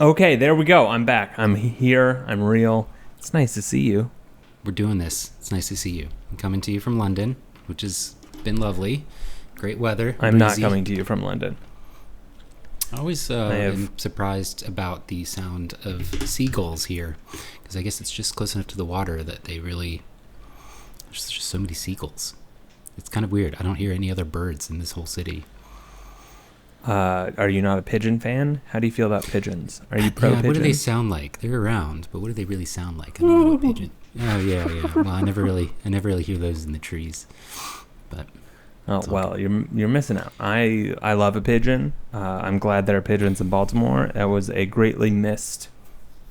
Okay, there we go. I'm back. I'm here. I'm real. It's nice to see you. We're doing this. It's nice to see you. I'm coming to you from London, which has been lovely. Great weather. I'm not coming to you from London. I always am surprised about the sound of seagulls here, because I guess it's just close enough to the water that they really... There's just so many seagulls. It's kind of weird. I don't hear any other birds in this whole city. Are you not a pigeon fan? How do you feel about pigeons? Are you pro pigeon? What do they sound like? They're around, but what do they really sound like? I don't know a pigeon. Oh yeah. Well, I never really hear those in the trees. But well, you're missing out. I love a pigeon. I'm glad there are pigeons in Baltimore. That was a greatly missed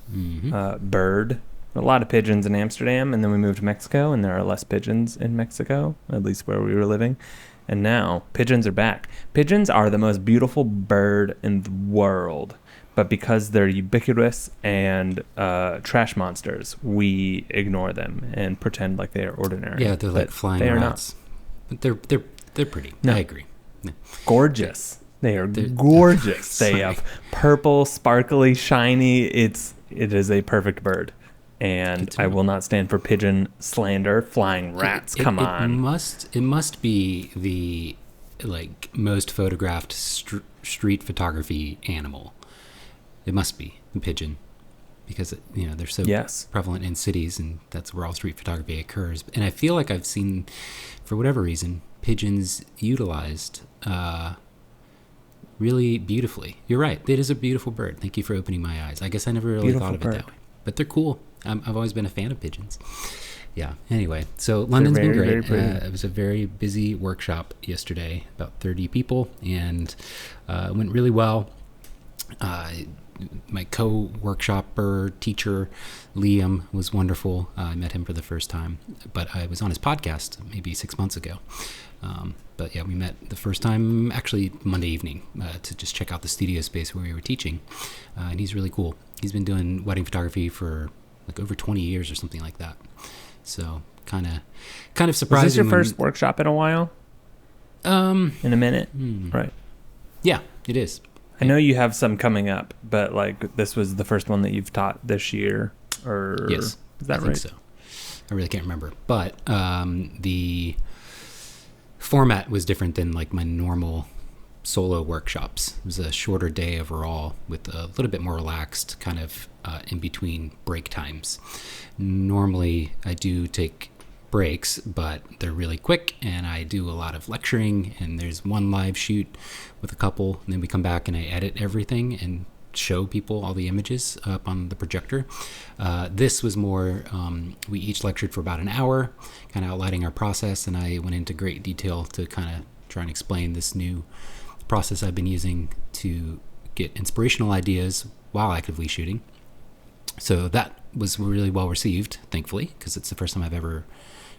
bird. A lot of pigeons in Amsterdam, and then we moved to Mexico, and there are less pigeons in Mexico, at least where we were living. And now pigeons are back. Pigeons are the most beautiful bird in the world, but because they're ubiquitous and trash monsters, we ignore them and pretend like they are ordinary. Yeah, they're like flying rats. But they're pretty. No. I agree. No. Gorgeous. They're gorgeous. They have purple, sparkly, shiny. It is a perfect bird. And I will not stand for pigeon slander. Flying rats, come on. It must be the most photographed street photography animal. It must be the pigeon, because they're so prevalent in cities, and that's where all street photography occurs. And I feel like I've seen, for whatever reason, pigeons utilized really beautifully. You're right. It is a beautiful bird. Thank you for opening my eyes. I guess I never really thought of it that way. But they're cool. I've always been a fan of pigeons. Yeah. Anyway, so London's been great. It was a very busy workshop yesterday, about 30 people, and it went really well. My co-workshopper, teacher, Liam, was wonderful. I met him for the first time, but I was on his podcast maybe 6 months ago. But yeah, we met the first time actually Monday evening to just check out the studio space where we were teaching. And he's really cool. He's been doing wedding photography for over 20 years or something like that. So kind of surprising. Is this your first workshop in a while? In a minute, right? Yeah, it is. I know you have some coming up, but this was the first one that you've taught this year, or yes, is that right? I think so. I really can't remember, but the format was different than my normal solo workshops. It was a shorter day overall with a little bit more relaxed kind of in between break times. Normally I do take breaks, but they're really quick, and I do a lot of lecturing, and there's one live shoot with a couple, and then we come back and I edit everything and show people all the images up on the projector. This was more, we each lectured for about an hour, kind of outlining our process, and I went into great detail to kind of try and explain this new process I've been using to get inspirational ideas while actively shooting. So that was really well received, thankfully, because it's the first time I've ever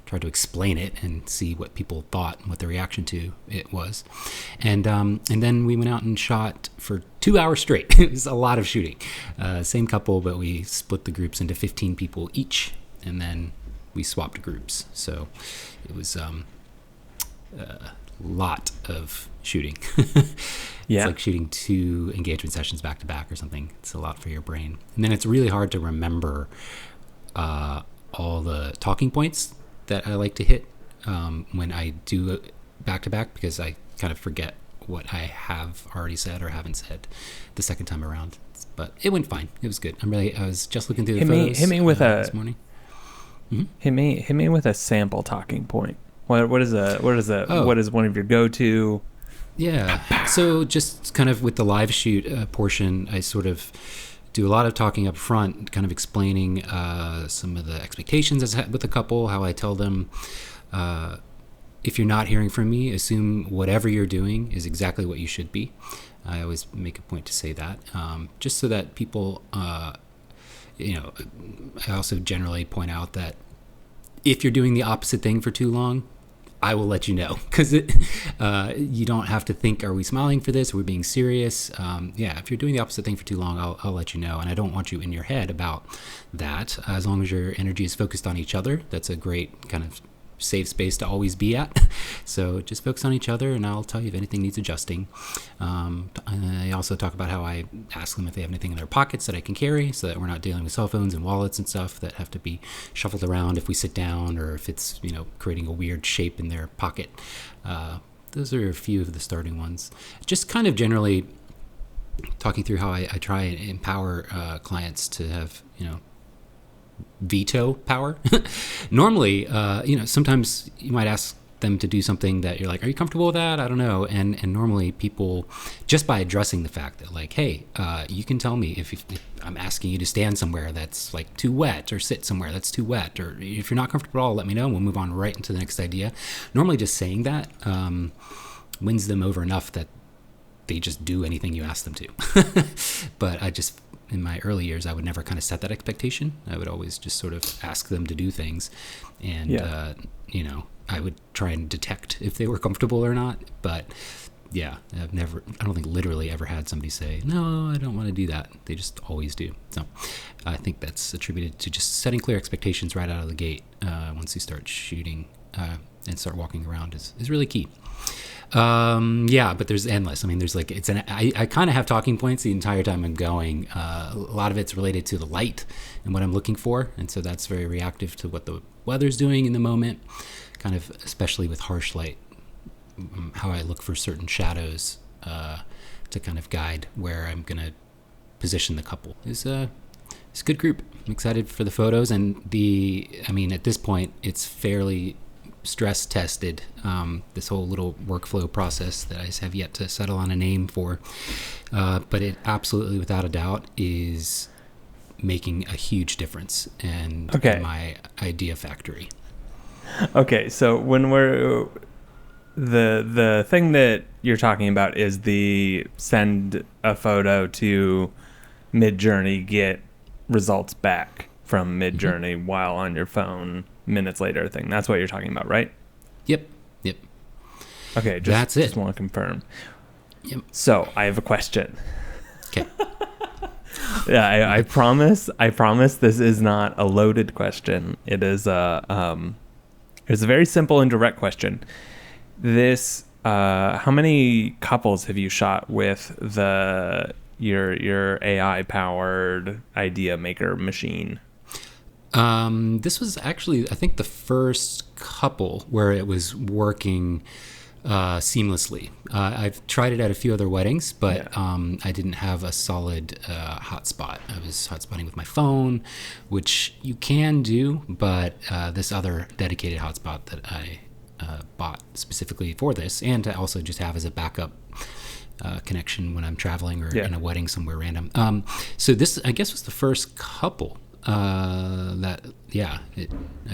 tried to explain it and see what people thought and what the reaction to it was. And then we went out and shot for 2 hours straight. It was a lot of shooting. Same couple, but we split the groups into 15 people each, and then we swapped groups. So it was a lot of shooting. Yeah. It's like shooting 2 engagement sessions back to back or something. It's a lot for your brain. And then it's really hard to remember all the talking points that I like to hit when I do back to back, because I kind of forget what I have already said or haven't said the second time around. But it went fine. It was good. I was just looking through the photos hit me with this morning. Mm-hmm. Hit me with a sample talking point. What is one of your go-to? Yeah. So just kind of with the live shoot portion, I sort of do a lot of talking up front, kind of explaining some of the expectations with the couple, how I tell them, if you're not hearing from me, assume whatever you're doing is exactly what you should be. I always make a point to say that, just so that people, I also generally point out that if you're doing the opposite thing for too long, I will let you know, because you don't have to think, are we smiling for this? Are we being serious? If you're doing the opposite thing for too long, I'll let you know. And I don't want you in your head about that. As long as your energy is focused on each other, that's a great kind of safe space to always be at. So just focus on each other, and I'll tell you if anything needs adjusting. I also talk about how I ask them if they have anything in their pockets that I can carry, so that we're not dealing with cell phones and wallets and stuff that have to be shuffled around if we sit down, or if it's, creating a weird shape in their pocket. Those are a few of the starting ones. Just kind of generally talking through how I try and empower clients to have, veto power. Normally, sometimes you might ask them to do something that you're like, are you comfortable with that? I don't know. And normally people, just by addressing the fact that like, hey, you can tell me if I'm asking you to stand somewhere that's like too wet, or sit somewhere that's too wet, or if you're not comfortable at all, let me know and we'll move on right into the next idea. Normally just saying that wins them over enough that they just do anything you ask them to. But in my early years, I would never kind of set that expectation. I would always just sort of ask them to do things. And, I would try and detect if they were comfortable or not. But yeah, I don't think literally ever had somebody say, no, I don't want to do that. They just always do. So I think that's attributed to just setting clear expectations right out of the gate. Once you start shooting and start walking around is really key. But there's endless. I mean, there's like, I kind of have talking points the entire time I'm going. A lot of it's related to the light and what I'm looking for. And so that's very reactive to what the weather's doing in the moment, kind of, especially with harsh light, how I look for certain shadows, to kind of guide where I'm going to position the couple. It's a good group. I'm excited for the photos, and at this point it's fairly stress tested, this whole little workflow process that I have yet to settle on a name for, but it absolutely, without a doubt, is making a huge difference in my idea factory. Okay, so when we're the thing that you're talking about is the send a photo to Midjourney, get results back from Midjourney while on your phone minutes later thing. That's what you're talking about, right? Yep. Okay, that's it. Just want to confirm. Yep. So I have a question. Okay. Yeah, I promise this is not a loaded question. It is it's a very simple and direct question. How many couples have you shot with your AI powered idea maker machine? This was actually, I think, the first couple where it was working seamlessly. I've tried it at a few other weddings, but I didn't have a solid hotspot. I was hotspotting with my phone, which you can do, but this other dedicated hotspot that I bought specifically for this, and to also just have as a backup connection when I'm traveling or in a wedding somewhere random. So this, I guess, was the first couple I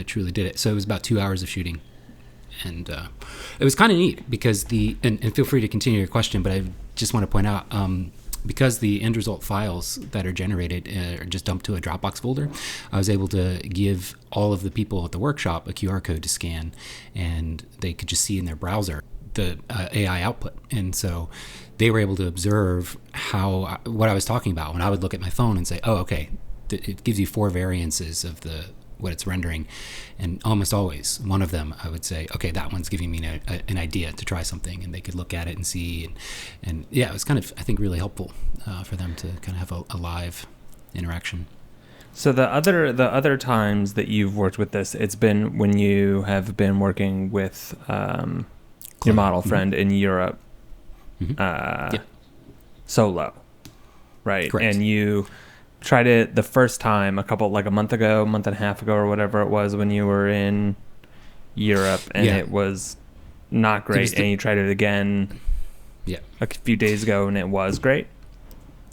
truly did it. So it was about 2 hours of shooting, and it was kind of neat because and feel free to continue your question, but I just want to point out, because the end result files that are generated are just dumped to a Dropbox folder, I was able to give all of the people at the workshop a QR code to scan, and they could just see in their browser the AI output. And so they were able to observe what I was talking about when I would look at my phone and say, oh, okay, it gives you 4 variances of what it's rendering, and almost always one of them I would say, okay, that one's giving me an idea to try something, and they could look at it and see, and it was kind of, I think, really helpful for them to kind of have a live interaction. So the other times that you've worked with this, it's been when you have been working with your model friend in Europe, solo, right? Correct. And you tried it the first time a month and a half ago or whatever it was, when you were in Europe, and it was not great, and you tried it again a few days ago, and it was great.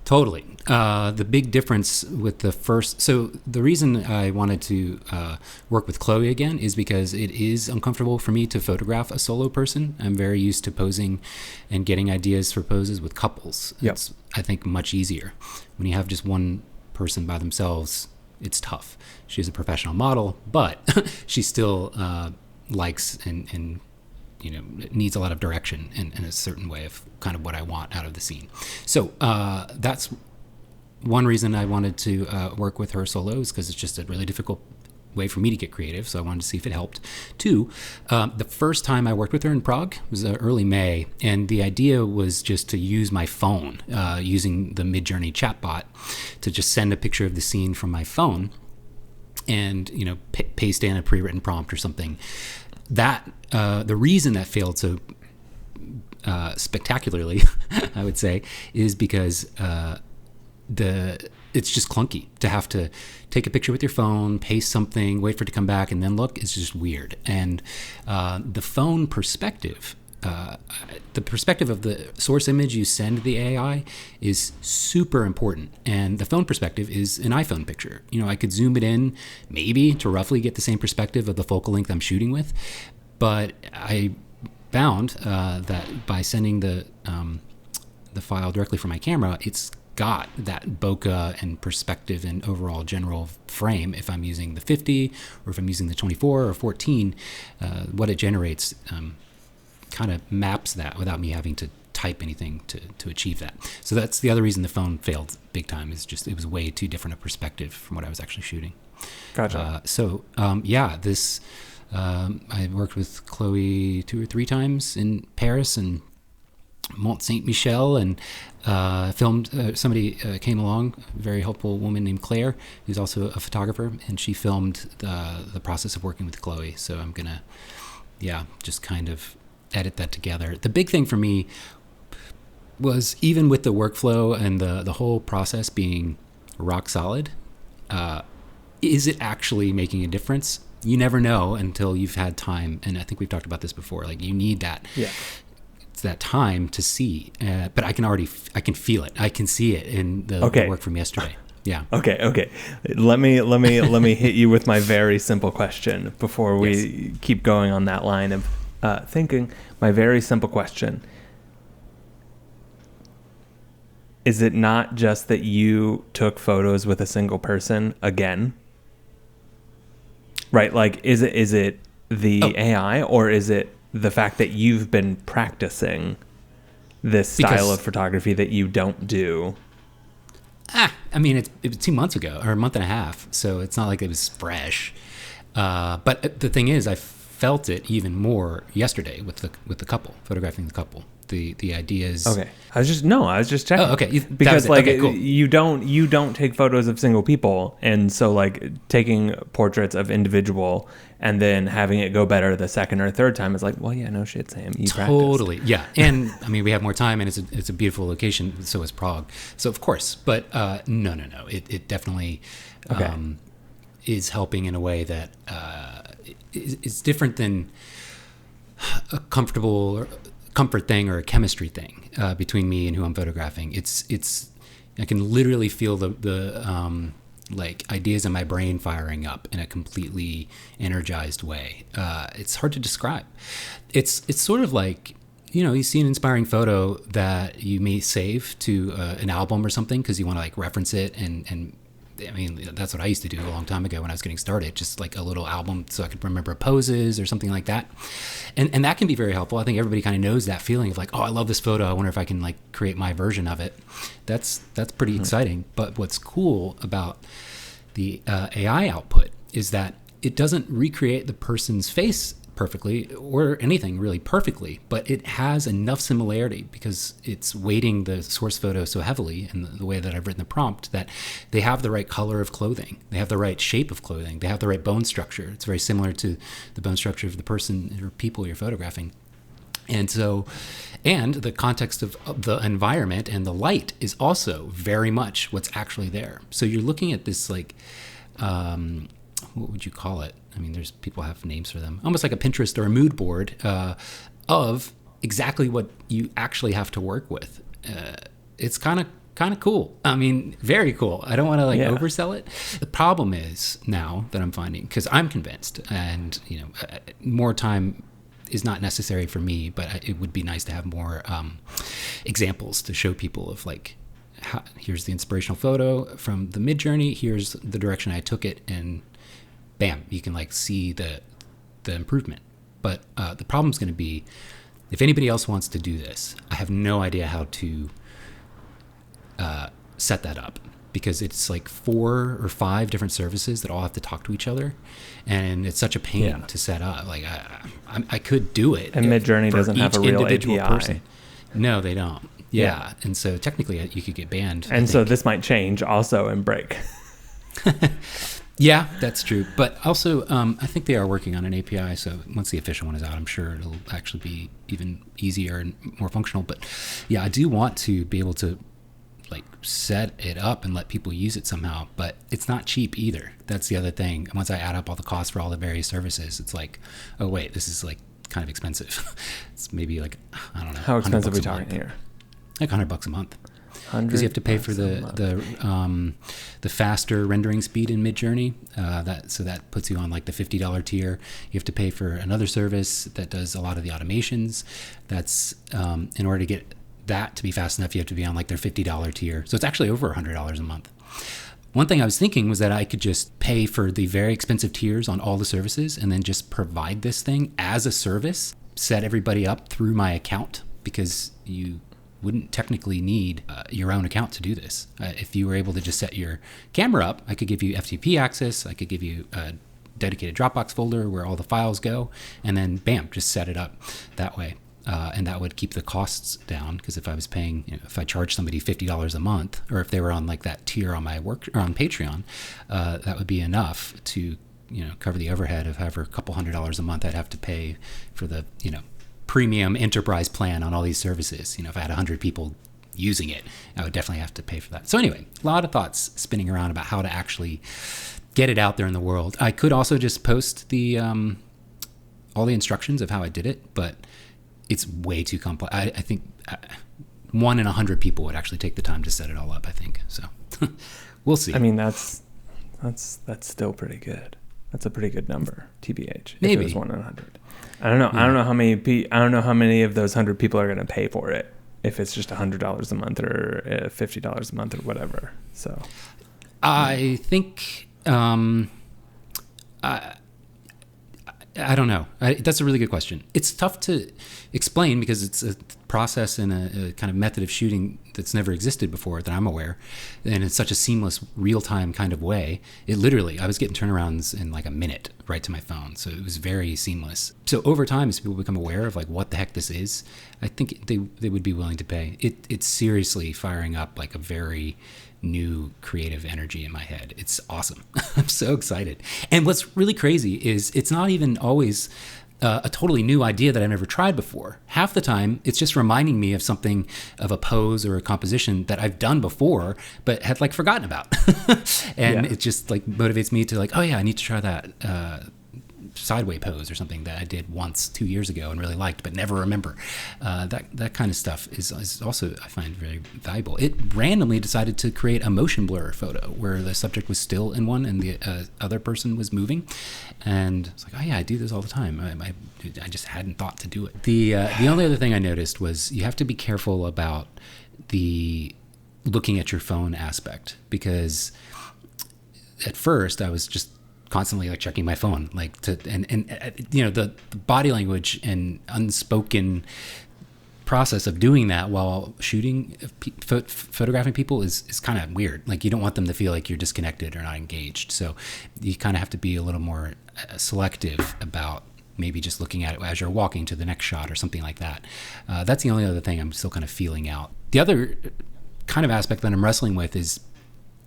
Totally. The big difference with the first, so the reason I wanted to work with Chloe again is because it is uncomfortable for me to photograph a solo person. I'm very used to posing and getting ideas for poses with couples. It's, I think, much easier. When you have just one person by themselves, it's tough. She's a professional model, but she still likes and needs a lot of direction in a certain way of kind of what I want out of the scene. So that's one reason I wanted to work with her solo, is because it's just a really difficult way for me to get creative, so I wanted to see if it helped. Two, the first time I worked with her in Prague was early May, and the idea was just to use my phone, using the Midjourney chatbot, to just send a picture of the scene from my phone and, you know, paste in a pre-written prompt or something. That the reason that failed so spectacularly, I would say, is because it's just clunky to have to take a picture with your phone, paste something, wait for it to come back, and then look. It's just weird. And the phone perspective, the perspective of the source image you send the AI is super important. And the phone perspective is an iPhone picture. You know, I could zoom it in maybe to roughly get the same perspective of the focal length I'm shooting with, but I found that by sending the file directly from my camera, it's got that bokeh and perspective and overall general frame. If I'm using the 50 or if I'm using the 24 or 14, what it generates kind of maps that without me having to type anything to achieve that. So that's the other reason the phone failed big time, is just it was way too different a perspective from what I was actually shooting. Gotcha. This I worked with Chloe 2 or 3 times in Paris and Mont Saint Michel, and filmed. Somebody came along, a very helpful woman named Claire, who's also a photographer, and she filmed the process of working with Chloe. So I'm gonna, just kind of edit that together. The big thing for me was, even with the workflow and the whole process being rock solid, is it actually making a difference? You never know until you've had time, and I think we've talked about this before. Like, you need that. Yeah. That time to see, but I can feel it. I can see it in the work from yesterday. Yeah. Okay. Let me hit you with my very simple question before we keep going on that line of thinking. My very simple question: is it not just that you took photos with a single person again? Right? Like, is it the AI, or is it the fact that you've been practicing this style of photography that you don't do? I mean, it was 2 months ago, or a month and a half, so it's not like it was fresh. But the thing is, I felt it even more yesterday with the couple, photographing the couple. The idea is okay. I was just checking. Oh, okay. Because cool. you don't take photos of single people, and so like taking portraits of individual and then having it go better the second or third time is like, well, yeah, no shit, Sam. You totally practiced. Yeah. And I mean, we have more time, and it's a beautiful location. So is Prague. So of course, but no. It definitely is helping in a way that is different than a comfort thing or a chemistry thing between me and who I'm photographing. It's I can literally feel the like ideas in my brain firing up in a completely energized way. It's hard to describe. It's sort of like, you see an inspiring photo that you may save to an album or something because you want to like reference it, and I mean, that's what I used to do a long time ago when I was getting started, just like a little album so I could remember poses or something like that. And that can be very helpful. I think everybody kind of knows that feeling of like, oh, I love this photo. I wonder if I can like create my version of it. That's pretty exciting. But what's cool about the AI output is that it doesn't recreate the person's face perfectly or anything really perfectly, but it has enough similarity because it's weighting the source photo so heavily in the way that I've written the prompt that they have the right color of clothing, they have the right shape of clothing, they have the right bone structure. It's very similar to the bone structure of the person or people you're photographing. And so, and the context of the environment and the light is also very much what's actually there. So you're looking at this like, what would you call it? I mean, people have names for them. Almost like a Pinterest or a mood board of exactly what you actually have to work with. It's kind of cool. I mean, very cool. I don't want to oversell it. The problem is now that I'm finding, because I'm convinced, and more time is not necessary for me, but it would be nice to have more examples to show people of like, here's the inspirational photo from the Midjourney. Here's the direction I took it, and bam, you can like see the improvement. But the problem's going to be, if anybody else wants to do this, I have no idea how to set that up. because it's like 4 or 5 different services that all have to talk to each other, and it's such a pain to set up. Like I could do it, and Midjourney doesn't have a real API. Person. No, they don't. Yeah, and so technically you could get banned. And so this might change also and break. Yeah, that's true. But also, I think they are working on an API. So once the official one is out, I'm sure it'll actually be even easier and more functional. But yeah, I do want to be able to like set it up and let people use it somehow. But it's not cheap either. That's the other thing. Once I add up all the costs for all the various services, it's like, oh wait, this is like kind of expensive. It's maybe like, I don't know. How expensive are we talking here? Like $100 a month. Because you have to pay for the faster rendering speed in Midjourney. That puts you on like the $50 tier. You have to pay for another service that does a lot of the automations. That's in order to get that to be fast enough, you have to be on like their $50 tier. So it's actually over $100 a month. One thing I was thinking was that I could just pay for the very expensive tiers on all the services and then just provide this thing as a service, set everybody up through my account, because you wouldn't technically need your own account to do this. If you were able to just set your camera up, I could give you FTP access, I could give you a dedicated Dropbox folder where all the files go, and then bam, just set it up that way. And that would keep the costs down, because if I was paying, if I charged somebody $50 a month, or if they were on like that tier on my work or on Patreon, that would be enough to cover the overhead of however a couple $100 a month I'd have to pay for the premium enterprise plan on all these services. If I had 100 people using it, I would definitely have to pay for that. So anyway, a lot of thoughts spinning around about how to actually get it out there in the world. I could also just post the all the instructions of how I did it, but it's way too complex. I think 1 in 100 people would actually take the time to set it all up, I think. So we'll see. I mean, that's still pretty good. That's a pretty good number, TBH. Maybe. If it was 1 in 100. I don't know. Yeah. I don't know how many of those 100 people are going to pay for it, if it's just $100 a month or $50 a month or whatever. So I think I don't know. That's a really good question. It's tough to explain because it's a process and a kind of method of shooting that's never existed before that I'm aware. And it's such a seamless, real-time kind of way. It literally, I was getting turnarounds in like a minute right to my phone. So it was very seamless. So over time, as people become aware of like what the heck this is, I think they would be willing to pay. It's seriously firing up like a very new creative energy in my head. It's awesome. I'm so excited. And what's really crazy is it's not even always a totally new idea that I've never tried before. Half the time, it's just reminding me of something, of a pose or a composition that I've done before, but had like forgotten about. And it just like motivates me to like, oh yeah, I need to try that sideway pose or something that I did once 2 years ago and really liked, but never remember. That kind of stuff is also, I find, very valuable. It randomly decided to create a motion blur photo where the subject was still in one and the other person was moving. And it's like, oh yeah, I do this all the time. I just hadn't thought to do it. The only other thing I noticed was you have to be careful about the looking at your phone aspect, because at first I was just constantly like checking my phone, like the body language and unspoken process of doing that while shooting, photographing people is kind of weird. Like you don't want them to feel like you're disconnected or not engaged. So you kind of have to be a little more selective about maybe just looking at it as you're walking to the next shot or something like that. That's the only other thing I'm still kind of feeling out. The other kind of aspect that I'm wrestling with is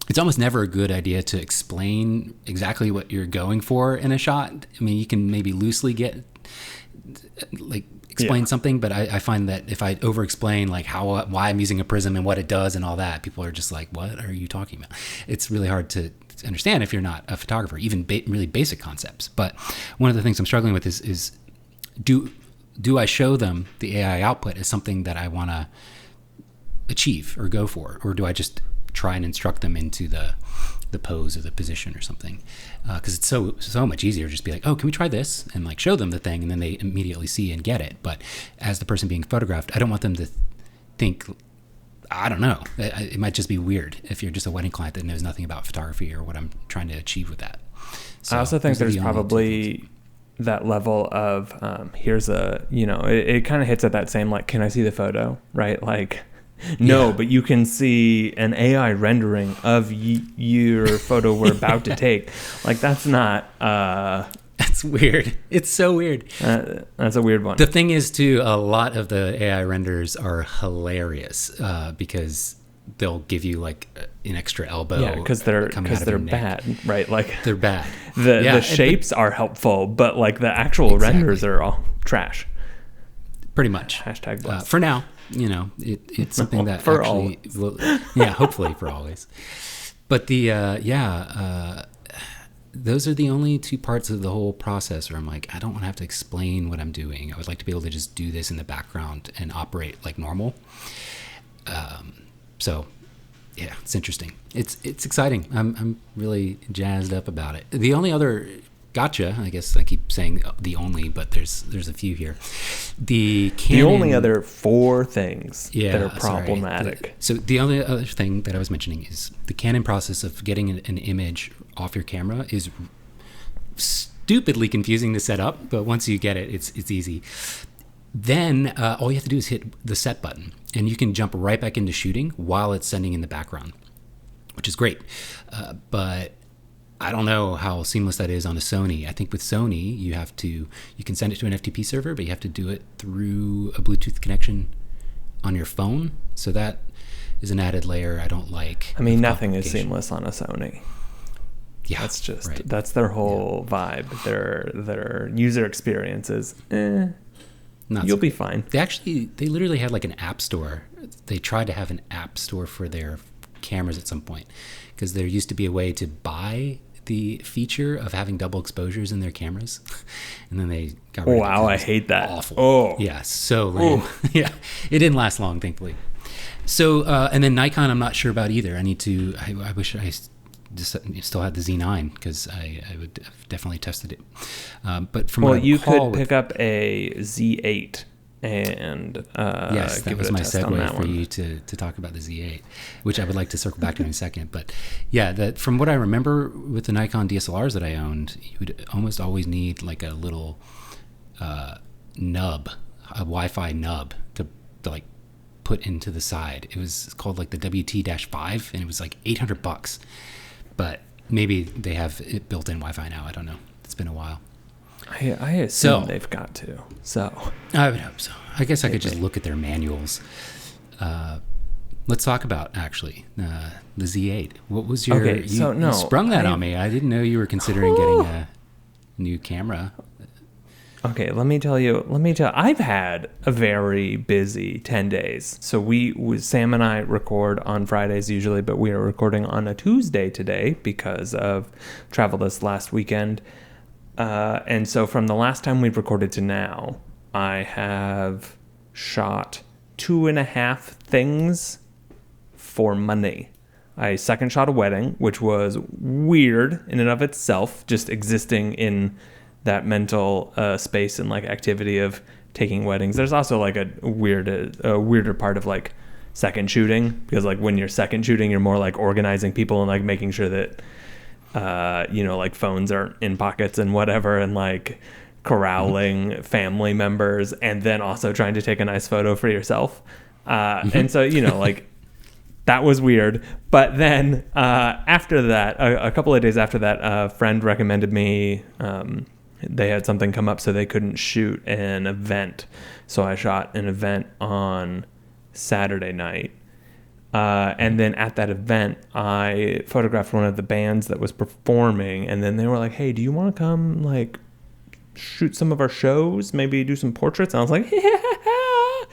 it's almost never a good idea to explain exactly what you're going for in a shot. I mean, you can maybe loosely explain something, but I find that if I over-explain like why I'm using a prism and what it does and all that, people are just like, what are you talking about? It's really hard to understand if you're not a photographer, even really basic concepts. But one of the things I'm struggling with is do I show them the AI output as something that I want to achieve or go for, or do I just try and instruct them into the pose or the position or something? Because it's so much easier to just be like, oh, can we try this? And like show them the thing, and then they immediately see and get it. But as the person being photographed, I don't want them to think, I don't know. It might just be weird if you're just a wedding client that knows nothing about photography or what I'm trying to achieve with that. So I also think there's probably that level of, here's it kind of hits at that same, like, can I see the photo? Right? Like, No, Yeah. but you can see an AI rendering of your photo we're about to take. Like, that's not... That's weird. It's so weird. that's a weird one. The thing is, too, a lot of the AI renders are hilarious because they'll give you like an extra elbow. Yeah, because they're neck. bad, right? Like, They're bad. the shapes are helpful, but like the actual renders are all trash. Pretty much. Hashtag blessed. For now, it's something that For actually will, hopefully for always. But those are the only two parts of the whole process where I'm like, I don't want to have to explain what I'm doing. I would like to be able to just do this in the background and operate like normal. So yeah, it's interesting. It's exciting. I'm really jazzed up about it. The only other gotcha, I guess I keep saying the only, but there's a few here. The only other 4 things that are problematic. So the only other thing that I was mentioning is the Canon process of getting an image off your camera is stupidly confusing to set up, but once you get it, it's easy. Then all you have to do is hit the set button, and you can jump right back into shooting while it's sending in the background, which is great. But I don't know how seamless that is on a Sony. I think with Sony, you can send it to an FTP server, but you have to do it through a Bluetooth connection on your phone. So that is an added layer I don't like. I mean, nothing is seamless on a Sony. Yeah, That's their whole vibe. Their user experiences. You'll be fine. They literally had like an app store. They tried to have an app store for their cameras at some point, because there used to be a way to buy the feature of having double exposures in their cameras, and then they got rid of it. Wow, I hate that. Awful. Oh, yeah, so lame. Yeah, it didn't last long, thankfully. So and then Nikon, I'm not sure about either. I wish I just still had the Z9, because I would have definitely tested it. But from what I you recall, could pick up a Z8 and yes, that give was it a my test on that segue for one. you to talk about the Z8, which I would like to circle back to in a second. But yeah, from what I remember with the Nikon DSLRs that I owned, you would almost always need like a little nub, a Wi-Fi nub to like put into the side. It was called like the WT-5, and it was like $800. But maybe they have it built-in Wi-Fi now. I don't know. It's been a while. I assume they've got to. So I would hope so. I guess I could just look at their manuals. Let's talk about actually the Z8. What was your? Okay, you sprung that on me. I didn't know you were considering getting a new camera. Okay, let me tell you, I've had a very busy 10 days. So Sam and I record on Fridays usually, but we are recording on a Tuesday today because of travel this last weekend. And so from the last time we've recorded to now, I have shot 2.5 things for money. I second shot a wedding, which was weird in and of itself, just existing in that mental space and like activity of taking weddings. There's also like a weirder part of like second shooting, because like when you're second shooting, you're more like organizing people and like making sure that like phones aren't in pockets and whatever, and like corralling family members, and then also trying to take a nice photo for yourself. And so like that was weird. But then after that, a couple of days after that, a friend recommended me. They had something come up, so they couldn't shoot an event. So I shot an event on Saturday night. And then at that event, I photographed one of the bands that was performing. And then they were like, hey, do you want to come like shoot some of our shows? Maybe do some portraits? And I was like, yeah.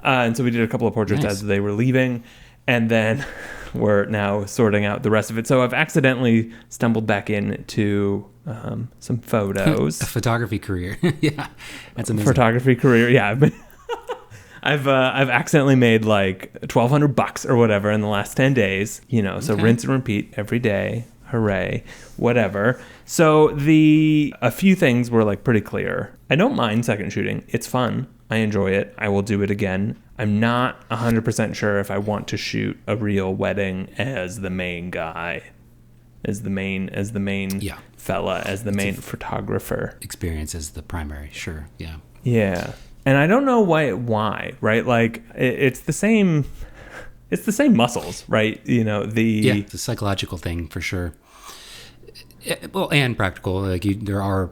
And so we did a couple of portraits as they were leaving. And then we're now sorting out the rest of it. So I've accidentally stumbled back into some photos. A photography career. Yeah, that's amazing. Photography career. Yeah, I've accidentally made like $1,200 or whatever in the last 10 days. So rinse and repeat every day. Hooray, whatever. So a few things were like pretty clear. I don't mind second shooting. It's fun. I enjoy it. I will do it again. I'm not 100% sure if I want to shoot a real wedding as the main guy, as the main fella, as the main photographer. Experience as the primary, sure, yeah. Yeah. And I don't know why, right? Like it's the same muscles, right? It's a psychological thing for sure. Well, and practical. Like there are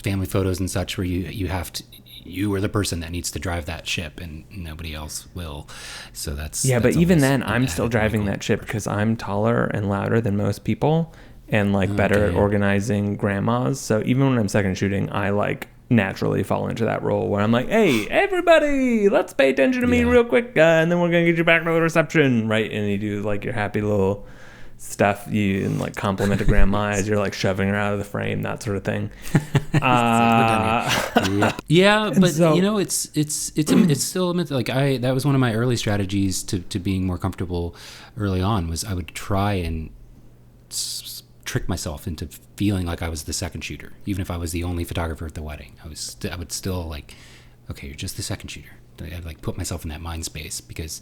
family photos and such where you are the person that needs to drive that ship and nobody else will. So that's but even then I'm still driving that ship because I'm taller and louder than most people and like better at organizing grandmas. So even when I'm second shooting, I like naturally fall into that role where I'm like, hey, everybody, let's pay attention to me real quick, and then we're gonna get you back to the reception, right? And you do like your happy little stuff, you and like compliment a grandma as you're like shoving her out of the frame, that sort of thing. But so, it's still like that was one of my early strategies to being more comfortable early on, was I would try and trick myself into feeling like I was the second shooter, even if I was the only photographer at the wedding. I would still like, okay, you're just the second shooter. I'd like put myself in that mind space because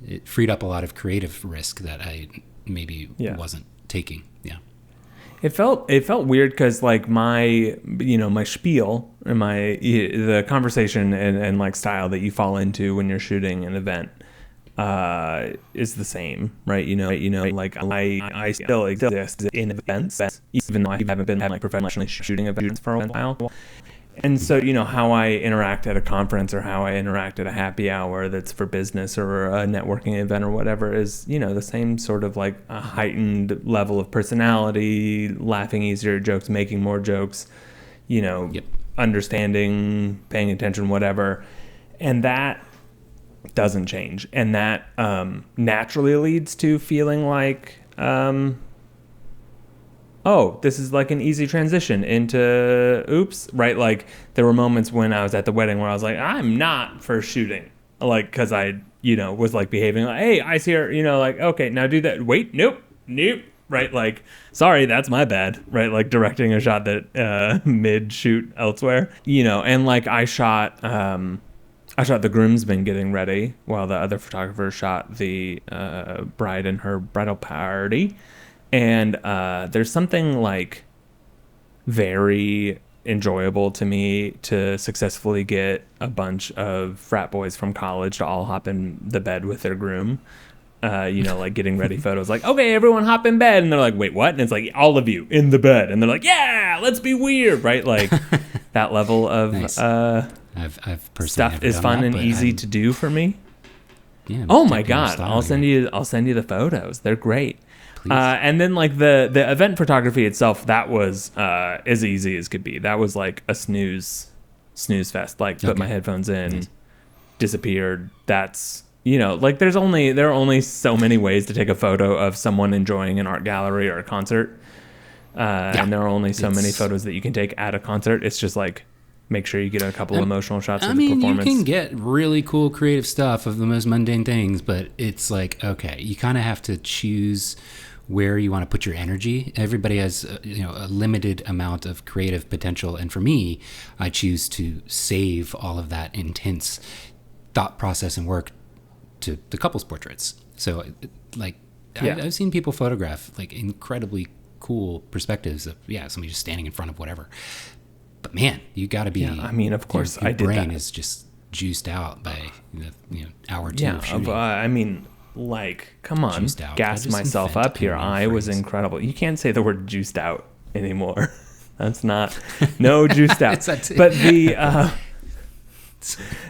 it freed up a lot of creative risk that I maybe wasn't taking. It felt weird because like my spiel and the conversation and like style that you fall into when you're shooting an event is the same, right? Like I still exist in events, even though I haven't been like professionally shooting events for a while. And so, how I interact at a conference or how I interact at a happy hour that's for business or a networking event or whatever is, the same sort of like a heightened level of personality, laughing easier jokes, making more jokes, understanding, paying attention, whatever. And that doesn't change. And that naturally leads to feeling like, this is like an easy transition into oops, right? Like there were moments when I was at the wedding where I was like, I'm not for shooting, like, cause I, was like behaving like, hey, I see her, like, okay, now do that. Wait, nope. Right. Like, sorry, that's my bad. Right. Like directing a shot that mid shoot elsewhere, and like I shot the groomsmen getting ready while the other photographer shot the bride and her bridal party. And there's something like very enjoyable to me to successfully get a bunch of frat boys from college to all hop in the bed with their groom. Like getting ready photos like, okay, everyone hop in bed. And they're like, wait, what? And it's like, all of you in the bed. And they're like, yeah, let's be weird, right? Like that level of nice. I've stuff is fun and easy to do for me. Yeah, oh my God. I'll send you the photos. They're great. And then like the event photography itself, that was as easy as could be. That was like a snooze fest. Like put my headphones in, disappeared. That's like there are only so many ways to take a photo of someone enjoying an art gallery or a concert, and there are only so many photos that you can take at a concert. It's just like make sure you get a couple emotional shots of the performance. You can get really cool creative stuff of the most mundane things, but it's like, okay, you kind of have to choose where you want to put your energy. Everybody has a limited amount of creative potential, and for me, I choose to save all of that intense thought process and work to the couples portraits. So like I've seen people photograph like incredibly cool perspectives of somebody just standing in front of whatever, but man, you got to be of course your I did brain that. Is just juiced out by hour or two of shooting. Like, come on, gas myself up here. I was incredible. You can't say the word juiced out anymore. That's not, no juiced out. But the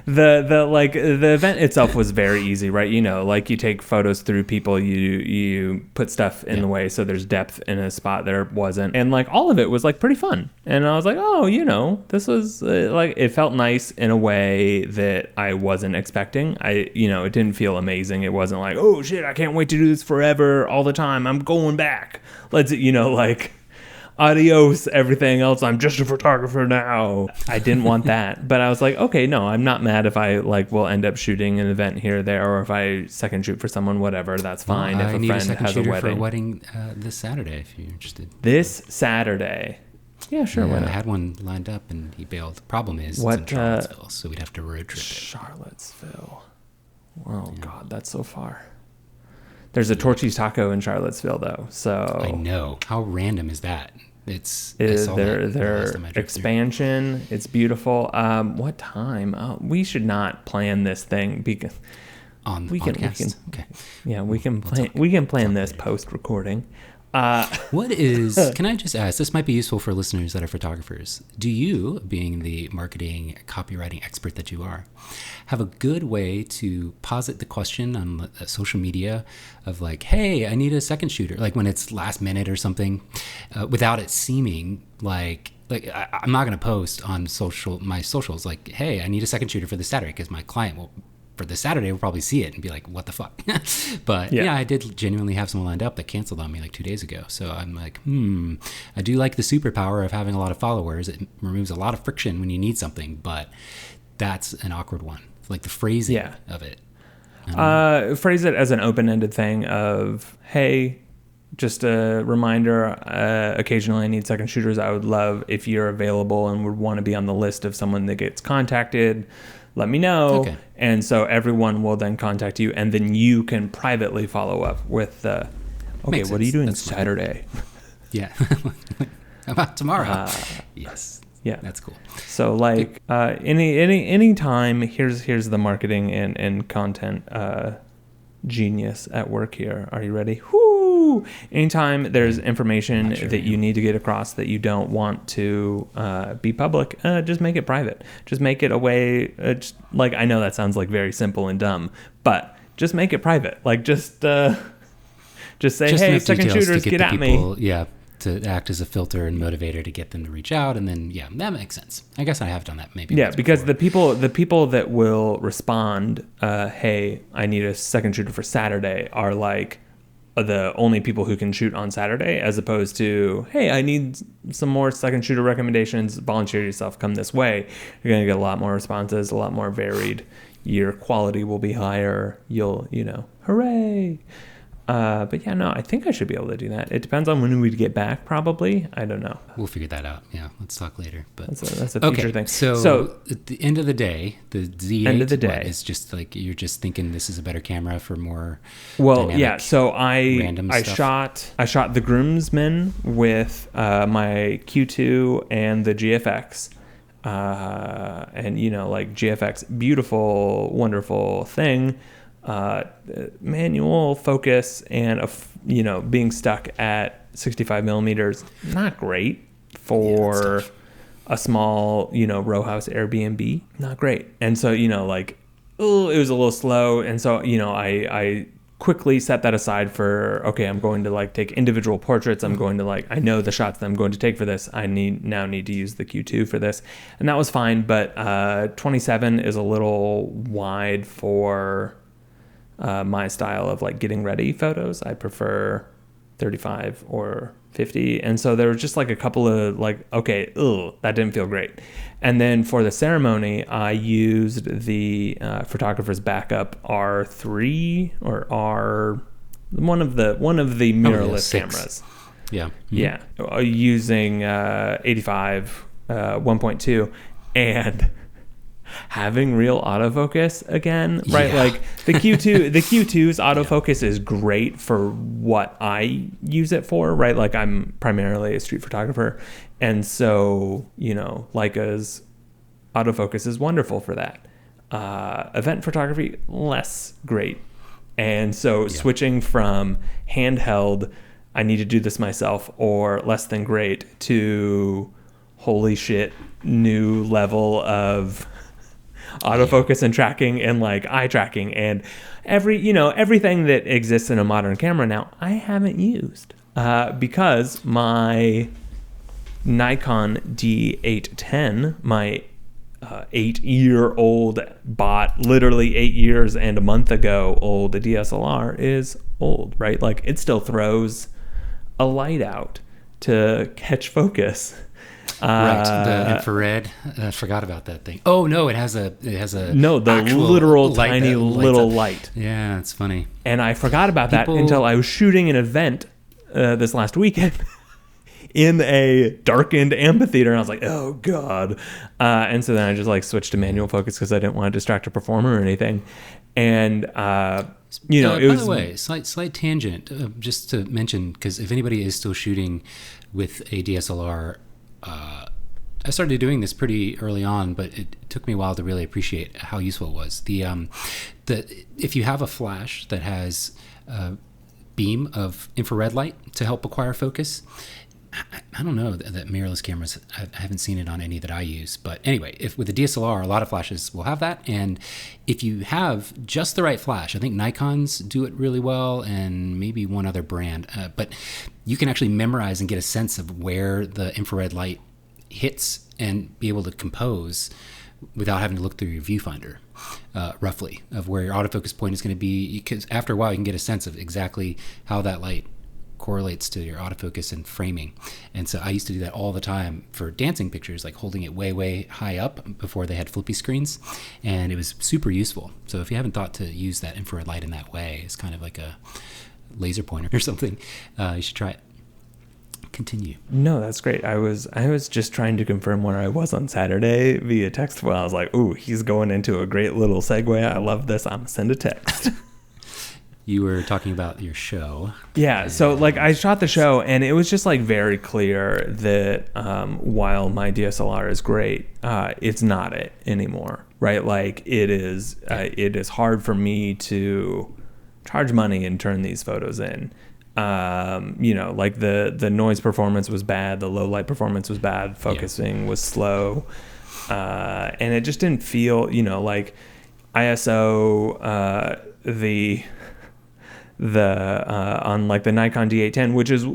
event itself was very easy, right? Like you take photos through people, you put stuff in the way so there's depth in a spot there wasn't, and like all of it was like pretty fun. And I was like, this was like, it felt nice in a way that I wasn't expecting. It didn't feel amazing. It wasn't like, oh shit, I can't wait to do this forever all the time, I'm going back, let's like adios everything else, I'm just a photographer now. I didn't want that. But I was like, okay, no, I'm not mad if I like will end up shooting an event here or there, or if I second shoot for someone, whatever, that's fine. Well, if a friend has a wedding. For a wedding this Saturday if you're interested. This Saturday? Yeah, sure. I had one lined up and he bailed. The problem is it's in Charlottesville, so we'd have to road trip it. Charlottesville. Oh God, that's so far. There's a Torchy's Taco in Charlottesville though, so I know. How random is that? I is saw their that last time I drove through. expansion. It's beautiful. What time? We should not plan this thing because On the we can. podcast. Okay. Yeah, we can We'll plan. talk- We can plan this later. post recording. What is, can I just ask, this might be useful for listeners that are photographers. Do you, being the marketing copywriting expert that you are, have a good way to posit the question on social media of like, hey, I need a second shooter, like when it's last minute or something, without it seeming like I'm not going to post on my socials like, hey, I need a second shooter for this Saturday, because my client will, for this Saturday, will probably see it and be like, what the fuck? But yeah, I did genuinely have someone lined up that canceled on me like 2 days ago. So I'm like, I do like the superpower of having a lot of followers. It removes a lot of friction when you need something, but that's an awkward one. Like the phrasing of it. Phrase it as an open-ended thing of, hey, just a reminder, occasionally I need second shooters. I would love if you're available and would want to be on the list of someone that gets contacted. Let me know. Okay. And so everyone will then contact you, and then you can privately follow up with, okay, Makes what are you sense. doing That's smart. Saturday? Yeah. How about tomorrow? Yes. Yeah. That's cool. So like any time, here's the marketing and content genius at work here. Are you ready? Whoo! Anytime there's information that you need to get across that you don't want to be public, just make it private. Just make it a way. Like, I know that sounds like very simple and dumb, but just make it private. Like just say, Just hey, enough second details shooters, to get the at people, me. Yeah, to act as a filter and motivator to get them to reach out, and then that makes sense. I guess I have done that maybe. Yeah, because the people that will respond, hey, I need a second shooter for Saturday, are like the only people who can shoot on Saturday, as opposed to, hey, I need some more second shooter recommendations. Volunteer yourself, come this way. You're gonna get a lot more responses, a lot more varied. Your quality will be higher. You'll, hooray. But yeah, no, I think I should be able to do that. It depends on when we get back, probably. I don't know. We'll figure that out. Yeah, let's talk later. But that's a future thing. So at the end of the day, the Z8 end of the day is just like, you're just thinking this is a better camera for more. Well, dynamic, yeah. So I stuff. shot the groomsmen with my Q2 and the GFX. And like GFX, beautiful, wonderful thing. Manual focus and being stuck at 65 millimeters, not great for a small row house Airbnb, not great. And so it was a little slow, and so I quickly set that aside for, okay, I'm going to take individual portraits. I'm going to I know the shots that I'm going to take for this. I need to use the Q2 for this, and that was fine. But 27 is a little wide for my style of getting ready photos. I prefer 35 or 50. And so there was just a couple of okay, that didn't feel great. And then for the ceremony, I used the photographer's backup R3 or R, one of the mirrorless cameras. Yeah. Yeah. Using 85 1.2, and having real autofocus again, right? Yeah. The Q2's autofocus is great for what I use it for, right? I'm primarily a street photographer, and so Leica's autofocus is wonderful for that. Event photography, less great. And so switching from handheld, I need to do this myself, or less than great, to holy shit, new level of autofocus and tracking and eye tracking and everything that exists in a modern camera now, I haven't used because my Nikon D810, my 8-year-old, bought literally 8 years and a month ago old DSLR, is old, right? It still throws a light out to catch focus. Right, the infrared. I forgot about that thing. Oh no, it has a literal tiny little light. Yeah, it's funny. And I forgot about that until I was shooting an event this last weekend in a darkened amphitheater, and I was like, oh god. And so then I just switched to manual focus because I didn't want to distract a performer or anything. And it was. By the way, slight tangent, just to mention, because if anybody is still shooting with a DSLR. I started doing this pretty early on, but it took me a while to really appreciate how useful it was. If you have a flash that has a beam of infrared light to help acquire focus, I don't know that mirrorless cameras, I haven't seen it on any that I use. But anyway, if with a DSLR, a lot of flashes will have that. And if you have just the right flash, I think Nikon's do it really well, and maybe one other brand. But you can actually memorize and get a sense of where the infrared light hits and be able to compose without having to look through your viewfinder, roughly, of where your autofocus point is going to be. Because after a while, you can get a sense of exactly how that light correlates to your autofocus and framing. And so I used to do that all the time for dancing pictures, like holding it way, way high up before they had flippy screens. And it was super useful. So if you haven't thought to use that infrared light in that way, it's kind of like a laser pointer or something, you should try it. Continue. No, that's great. I was just trying to confirm where I was on Saturday via text. Well, I was like, ooh, he's going into a great little segue. I love this. I'm gonna send a text. You were talking about your show. Yeah, so like I shot the show, and it was just like very clear that while my DSLR is great, it's not it anymore, right? Like it is hard for me to charge money and turn these photos in. Like the noise performance was bad, the low light performance was bad, focusing was slow, and it just didn't feel, like ISO, on like the Nikon Z8, which is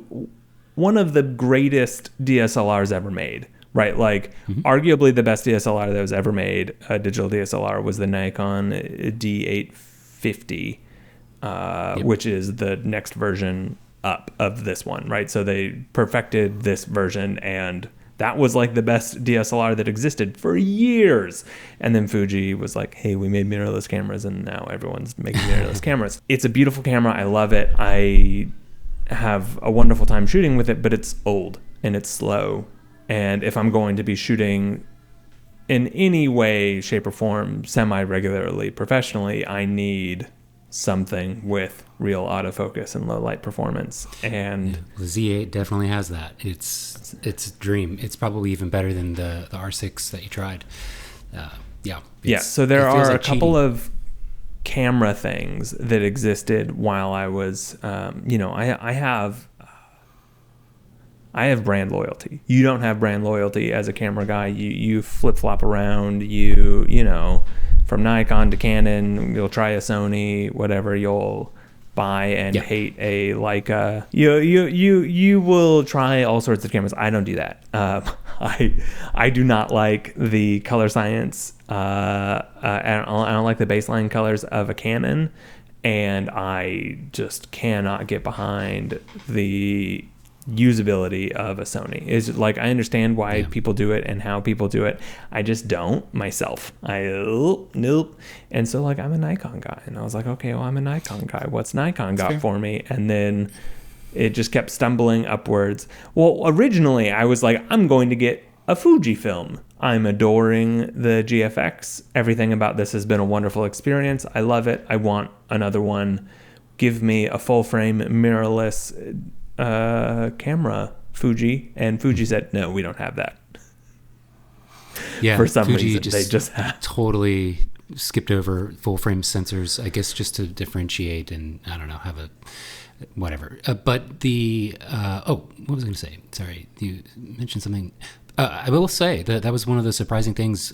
one of the greatest DSLRs ever made, right? Like arguably the best DSLR that was ever made, a digital DSLR, was the Nikon D850. Which is the next version up of this one, right? So they perfected this version, and that was like the best DSLR that existed for years. And then Fuji was like, hey, we made mirrorless cameras, and now everyone's making mirrorless cameras. It's a beautiful camera. I love it. I have a wonderful time shooting with it, but it's old and it's slow. And if I'm going to be shooting in any way, shape, or form, semi-regularly, professionally, I need something with real autofocus and low light performance. And the Z8 definitely has that. It's a dream. It's probably even better than the R6 that you tried. So there are a couple of camera things that existed while I was I have brand loyalty. You don't have brand loyalty as a camera guy. You flip-flop around, from Nikon to Canon, you'll try a Sony, whatever, you'll buy and hate a Leica. You will try all sorts of cameras. I don't do that. I do not like the color science. I don't like the baseline colors of a Canon, and I just cannot get behind the usability of a Sony. Is like, I understand why people do it and how people do it. I just don't myself. Nope. And so like, I'm a Nikon guy, and I was like, okay, well, I'm a Nikon guy. What's Nikon got for me? And then it just kept stumbling upwards. Well, originally I was like, I'm going to get a Fujifilm. I'm adoring the GFX. Everything about this has been a wonderful experience. I love it. I want another one. Give me a full frame mirrorless camera, Fuji. And Fuji said, no, we don't have that. Yeah, for some Fuji reason they just totally skipped over full frame sensors, I guess, just to differentiate and, I don't know, have a whatever. But the what was I going to say? Sorry, you mentioned something. I will say that was one of the surprising things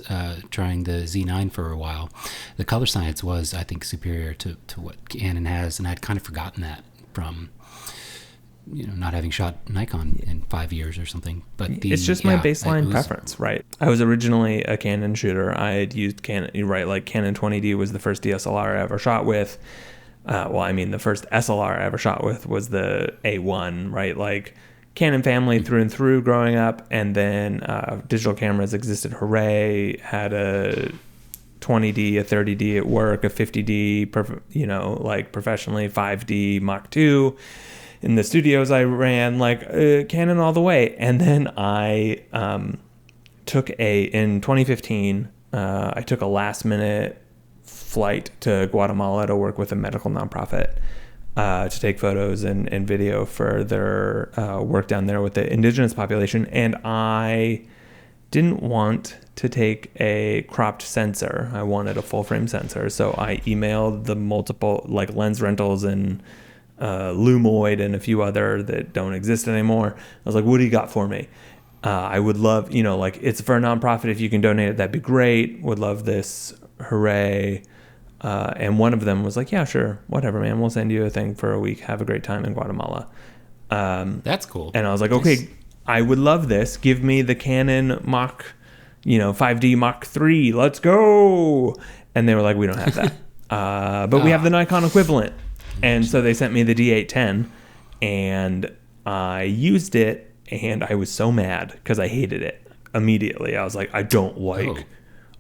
trying the Z9 for a while. The color science was, I think, superior to what Canon has, and I'd kind of forgotten that from not having shot Nikon in 5 years or something. But it's just my baseline preference, right? I was originally a Canon shooter. I had used Canon, right? Like Canon 20D was the first DSLR I ever shot with. The first SLR I ever shot with was the A1, right? Like Canon family through and through growing up, and then digital cameras existed. Hooray! Had a 20D, a 30D at work, a 50D, professionally, 5D Mach 2. In the studios I ran, Canon all the way. And then I in 2015, I took a last minute flight to Guatemala to work with a medical nonprofit. to take photos and video for their work down there with the indigenous population. And I didn't want to take a cropped sensor. I wanted a full frame sensor. So I emailed the multiple like Lens Rentals and Lumoid and a few other that don't exist anymore. I was like, what do you got for me? I would love, like it's for a nonprofit. If you can donate it, that'd be great. Would love this. Hooray. And one of them was like, yeah, sure. Whatever, man. We'll send you a thing for a week. Have a great time in Guatemala. That's cool. And I was like, okay, I would love this. Give me the Canon Mach, 5D Mach 3. Let's go. And they were like, we don't have that. But we have the Nikon equivalent. And so they sent me the D810 and I used it. And I was so mad because I hated it immediately. I was like, I don't like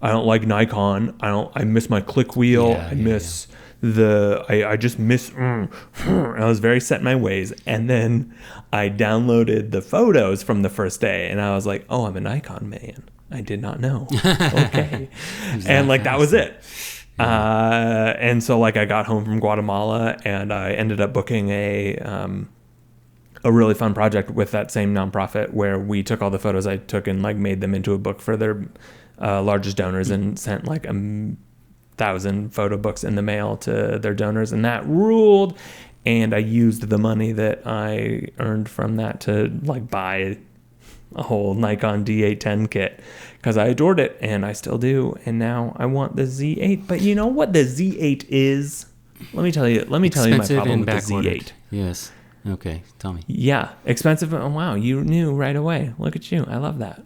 Nikon. I miss my click wheel. Yeah, I miss I just miss, I was very set in my ways. And then I downloaded the photos from the first day and I was like, oh, I'm a Nikon man. I did not know. Okay. And like, that was it. And so like I got home from Guatemala and I ended up booking a really fun project with that same nonprofit where we took all the photos I took and like made them into a book for their largest donors and sent like 1,000 photo books in the mail to their donors, and that ruled. And I used the money that I earned from that to like buy a whole Nikon D810 kit because I adored it and I still do. And now I want the Z8. But you know what the Z8 is? Let me tell you my problem with the Z8. Yes. Okay, tell me. Yeah, expensive. Oh, wow, you knew right away. Look at you. I love that.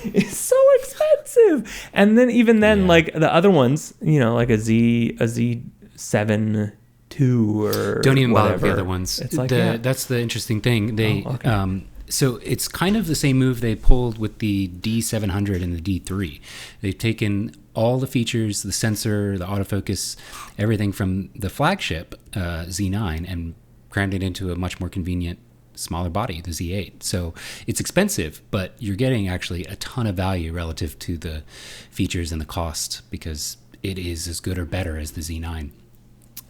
It's so expensive. And then even then, like the other ones, like a Z7 II or don't even whatever. bother with the other ones. It's like that's the interesting thing. They okay. So it's kind of the same move they pulled with the D700 and the D3. They've taken all the features, the sensor, the autofocus, everything from the flagship Z9 and crammed it into a much more convenient, smaller body, the Z8. So it's expensive, but you're getting actually a ton of value relative to the features and the cost because it is as good or better as the Z9.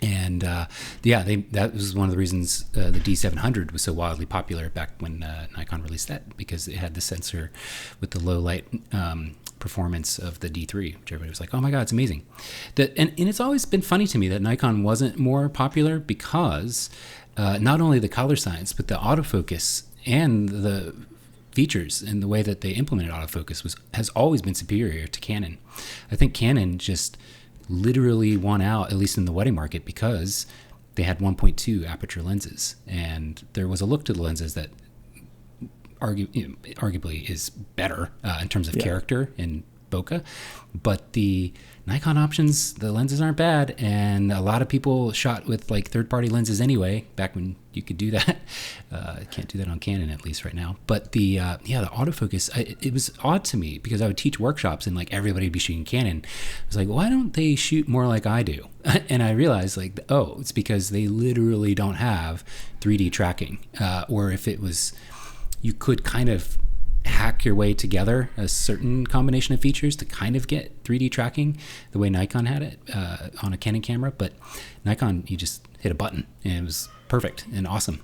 And that was one of the reasons the D700 was so wildly popular back when Nikon released that, because it had the sensor with the low light performance of the D3, which everybody was like, oh my God, it's amazing. And it's always been funny to me that Nikon wasn't more popular because not only the color science, but the autofocus and the features and the way that they implemented autofocus has always been superior to Canon. I think Canon just literally won out, at least in the wedding market, because they had 1.2 aperture lenses, and there was a look to the lenses that arguably is better in terms of character and bokeh. But the Nikon options, the lenses aren't bad, and a lot of people shot with like third-party lenses anyway, back when you could do that. Can't do that on Canon, at least right now. But the autofocus, it was odd to me because I would teach workshops and like everybody would be shooting Canon. I was like, why don't they shoot more like I do? And I realized like, oh, it's because they literally don't have 3D tracking. Or if it was, you could kind of hack your way together a certain combination of features to kind of get 3D tracking the way Nikon had it on a Canon camera. But Nikon, you just hit a button and it was perfect and awesome.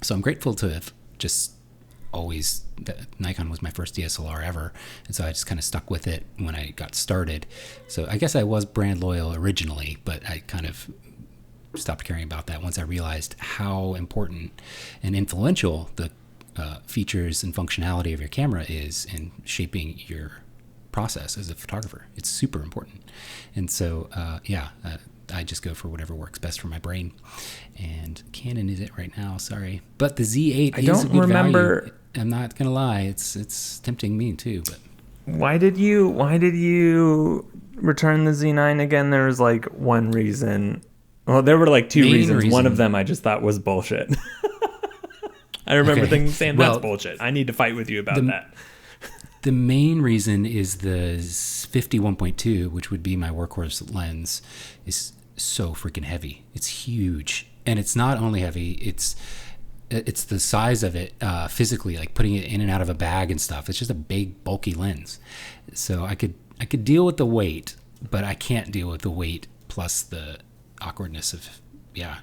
So I'm grateful to have just always, Nikon was my first DSLR ever, and so I just kind of stuck with it when I got started. So I guess I was brand loyal originally, but I kind of stopped caring about that once I realized how important and influential the features and functionality of your camera is in shaping your process as a photographer. It's super important. And so, I just go for whatever works best for my brain. And Canon is it right now, sorry. But the Z8 is a good value. I'm not going to lie. It's tempting me too, but why did you return the Z9 again? There was like one reason. Well, there were like two reasons. One of them I just thought was bullshit. I remember thinking, Sam, that's bullshit. I need to fight with you about that. The main reason is the 51.2, which would be my workhorse lens, is so freaking heavy. It's huge. And it's not only heavy, it's the size of it physically, like putting it in and out of a bag and stuff. It's just a big, bulky lens. So I could deal with the weight, but I can't deal with the weight plus the awkwardness of,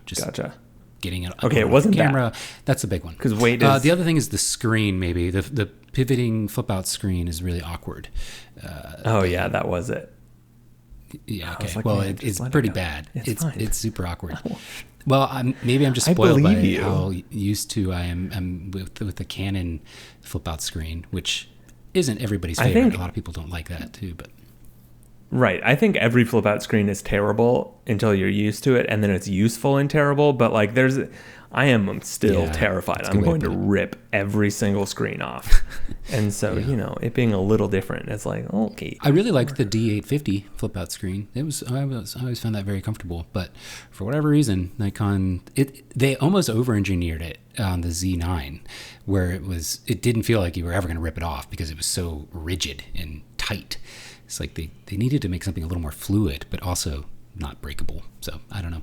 just Gotcha. getting it. Okay, it wasn't camera. That's a big one. Because weight is... the other thing is the screen, maybe. The pivoting flip-out screen is really awkward. yeah, that was it. Yeah, okay. Like, well, man, it's pretty bad. It's super awkward. Oh. Well, maybe I'm just spoiled by you. how used to I am with the Canon flip-out screen, which isn't everybody's favorite. A lot of people don't like that too, but... Right. I think every flip-out screen is terrible until you're used to it, and then it's useful and terrible. But like, I am still terrified. I'm going to rip every single screen off, and so it being a little different, it's like, okay. I really liked the D850 flip-out screen. I always found that very comfortable. But for whatever reason, Nikon they almost over-engineered it on the Z9, where it didn't feel like you were ever going to rip it off because it was so rigid and tight. It's like they needed to make something a little more fluid, but also not breakable. So I don't know.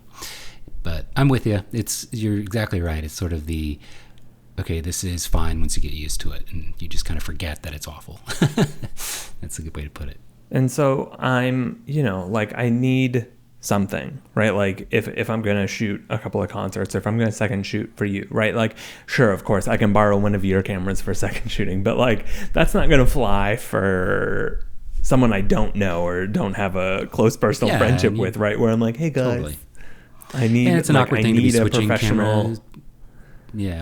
But I'm with you. You're exactly right. It's sort of okay, this is fine once you get used to it, and you just kind of forget that it's awful. That's a good way to put it. And so I'm, I need something, right? Like if I'm going to shoot a couple of concerts, or if I'm going to second shoot for you, right? Like, sure, of course, I can borrow one of your cameras for second shooting, but like, that's not going to fly for someone I don't know or don't have a close personal friendship with, right? Where I'm like, hey guys, totally. And it's an awkward thing to be switching professional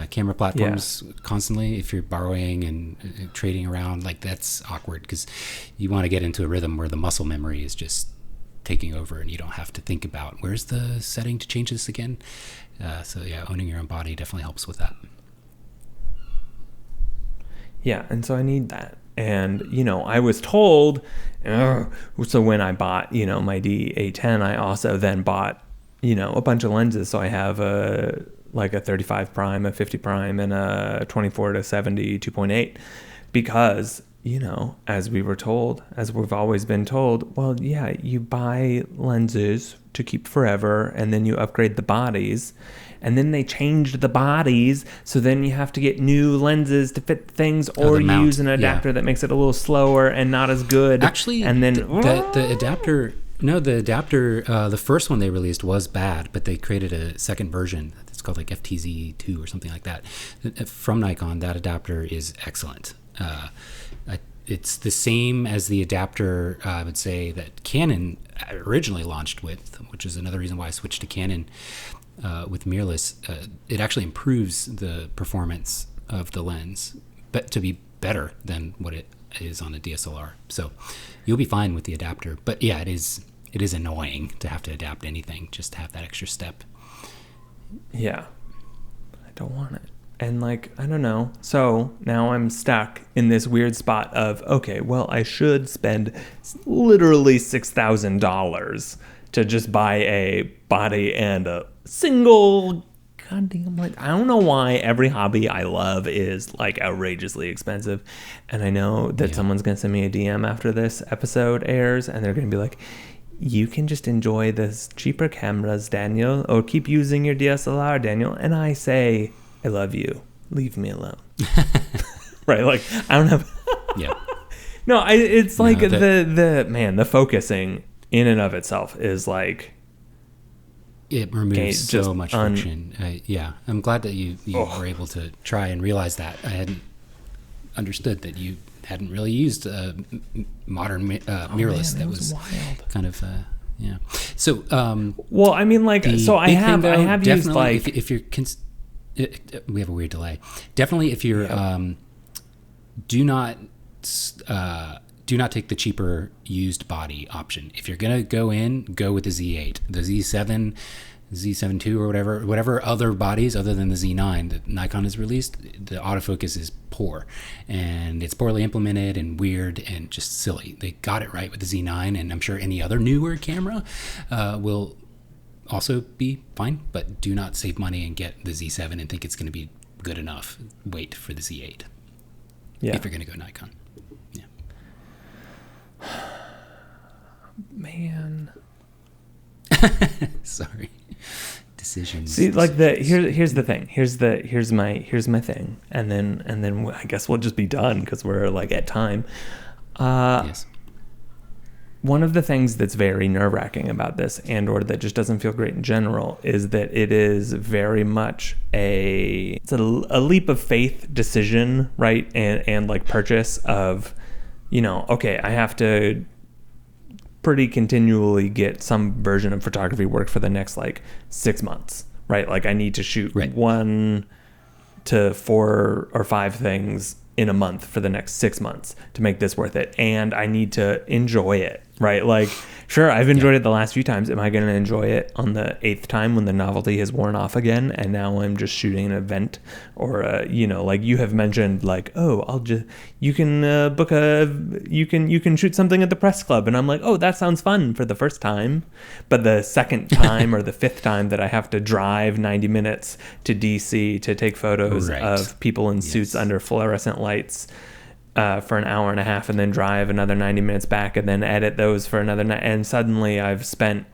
camera platforms constantly. If you're borrowing and trading around, like, that's awkward because you want to get into a rhythm where the muscle memory is just taking over and you don't have to think about where's the setting to change this again. Owning your own body definitely helps with that. Yeah, and so I need that. And, I was told, so when I bought, my D810, I also then bought, a bunch of lenses. So I have a 35 prime, a 50 prime, and a 24 to 70 2.8 because, as we've always been told, well, yeah, you buy lenses to keep forever and then you upgrade the bodies. And then they changed the bodies, so then you have to get new lenses to fit things, or use an adapter that makes it a little slower and not as good. Actually, and then the adapter, the first one they released was bad, but they created a second version. It's called like FTZ2 or something like that. From Nikon, that adapter is excellent. It's the same as the adapter, I would say, that Canon originally launched with, which is another reason why I switched to Canon. With mirrorless, it actually improves the performance of the lens, but to be better than what it is on a DSLR. So you'll be fine with the adapter. But yeah, it is annoying to have to adapt anything just to have that extra step. Yeah, I don't want it. And I don't know. So now I'm stuck in this weird spot of, okay, well, I should spend literally $6,000 to just buy a body and a single goddamn light. I don't know why every hobby I love is outrageously expensive. And I know that someone's going to send me a DM after this episode airs and they're going to be like, you can just enjoy this cheaper cameras, Daniel, or keep using your DSLR, Daniel. And I say, I love you. Leave me alone. Right? I don't have... Yeah. No, it's the focusing in and of itself is it removes so much friction. I'm glad that you were able to try and realize that. I hadn't understood that you hadn't really used a modern mirrorless. That was wild. Kind of So well, I mean, so I have used if you're we have a weird delay. Definitely, if you're do not take the cheaper used body option. If you're gonna go with the Z8, the Z7, Z7 II, or whatever other bodies other than the Z9 that Nikon has released, the autofocus is poor, and it's poorly implemented and weird and just silly. They got it right with the Z9, and I'm sure any other newer camera will also be fine. But do not save money and get the Z7 and think it's going to be good enough. Wait for the Z8. Yeah. If you're going to go Nikon. Man. Sorry. Decisions. See, here's the thing. Here's my thing. And then I guess we'll just be done because we're at time. Yes. one of the things that's very nerve-wracking about this, and or that just doesn't feel great in general, is that it is very much a leap of faith decision, right? And like purchase of, okay, I have to pretty continually get some version of photography work for the next like 6 months, right? Like I need to shoot 1 to 4 or 5 things in a month for the next 6 months to make this worth it. And I need to enjoy it, right? Like, sure, I've enjoyed it the last few times. Am I going to enjoy it on the 8th time when the novelty has worn off again? And now I'm just shooting an event, or, like you have mentioned, like, oh, you can shoot something at the press club. And I'm like, oh, that sounds fun for the first time. But the second time or the 5th time that I have to drive 90 minutes to DC to take photos of people in suits under fluorescent lights, for an hour and a half, and then drive another 90 minutes back, and then edit those for another night, and suddenly I've spent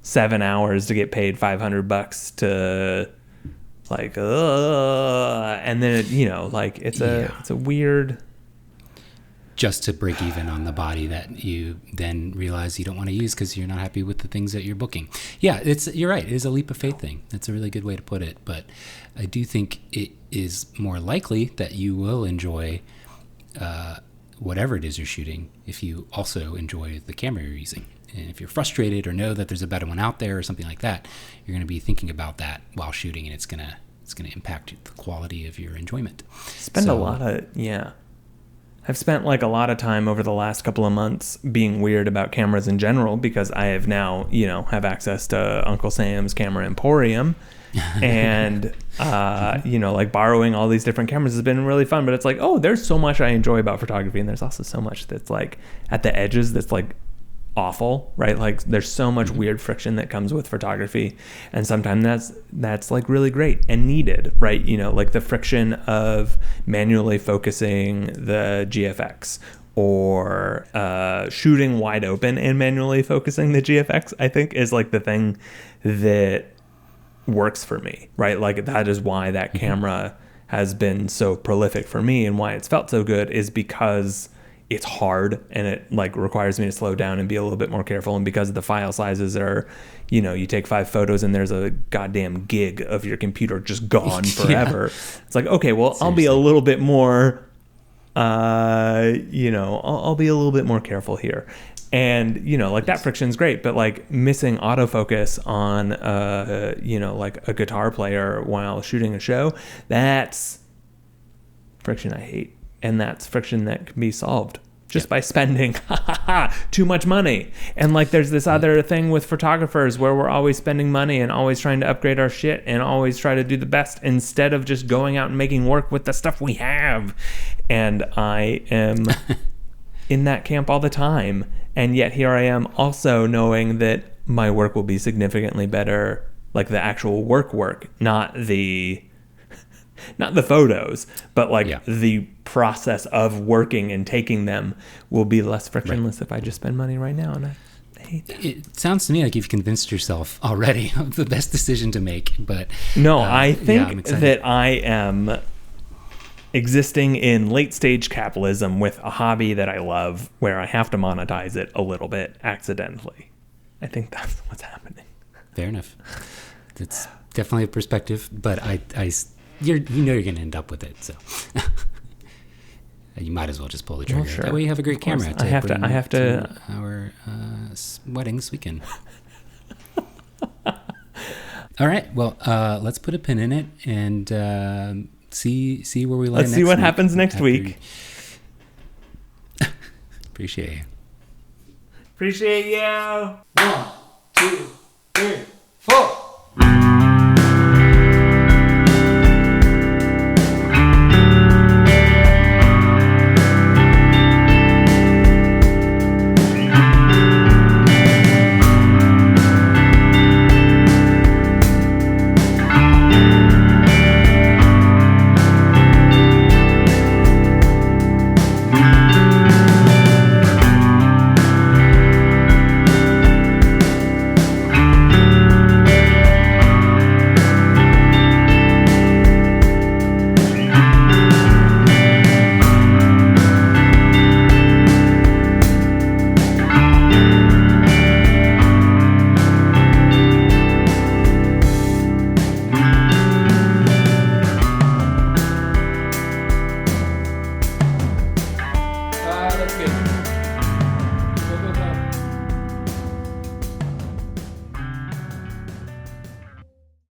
7 hours to get paid $500 to like and then it's a weird, just to break even on the body that you then realize you don't want to use because you're not happy with the things that you're booking. You're right, it is a leap of faith thing. That's a really good way to put it. But I do think it is more likely that you will enjoy whatever it is you're shooting if you also enjoy the camera you're using. And if you're frustrated or know that there's a better one out there or something like that, you're going to be thinking about that while shooting, and it's going to impact the quality of your enjoyment. I've spent like a lot of time over the last couple of months being weird about cameras in general, because I have now, have access to Uncle Sam's Camera Emporium. And, like borrowing all these different cameras has been really fun. But it's like, oh, there's so much I enjoy about photography. And there's also so much that's like at the edges that's like awful, right? Like there's so much weird friction that comes with photography. And sometimes that's like really great and needed, right? Like the friction of manually focusing the GFX, or shooting wide open and manually focusing the GFX, I think is like the thing that works for me, right? Like that is why that camera has been so prolific for me, and why it's felt so good is because it's hard and it like requires me to slow down and be a little bit more careful. And because the file sizes are, you take 5 photos and there's a goddamn gig of your computer just gone forever. It's like, okay, well, seriously, I'll be a little bit more, I'll be a little bit more careful here. And, like that friction's great, but like missing autofocus on, like a guitar player while shooting a show, that's friction I hate. And that's friction that can be solved just by spending too much money. And like there's this other thing with photographers where we're always spending money and always trying to upgrade our shit and always try to do the best instead of just going out and making work with the stuff we have. And I am in that camp all the time. And yet here I am also knowing that my work will be significantly better, like the actual work, not the photos, but like the process of working and taking them will be less frictionless if I just spend money right now. And I hate that. It sounds to me like you've convinced yourself already of the best decision to make, but no, I think that I am existing in late stage capitalism with a hobby that I love where I have to monetize it a little bit accidentally. I think that's what's happening. Fair enough. That's definitely a perspective, but you're going to end up with it, so you might as well just pull the trigger. Well, sure. That way you have a great camera. I have to our wedding this weekend. All right. Well, let's put a pin in it and see where we land. Let's see what happens next week. Appreciate you. Appreciate you. 1, 2, 3, 4.